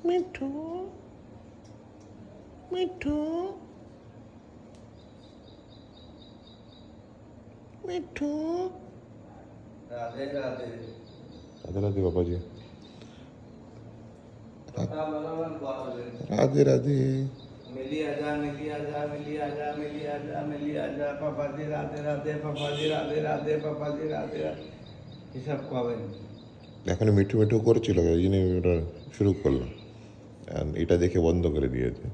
মিঠু মিঠু মিঠু। राधे राधे। राधे राधे बाबा जी। राधे राधे। मिली आजा मिली आजा मिली आजा मिली आजा मिली आजा पापा जी राधे राधे पापा जी राधे राधे पापा जी राधे राधे ये सब कবেন এখন মিঠু মিঠু করছিল এই জন্য ওটা শুরু করলো, এটা দেখে বন্ধ করে দিয়েছে।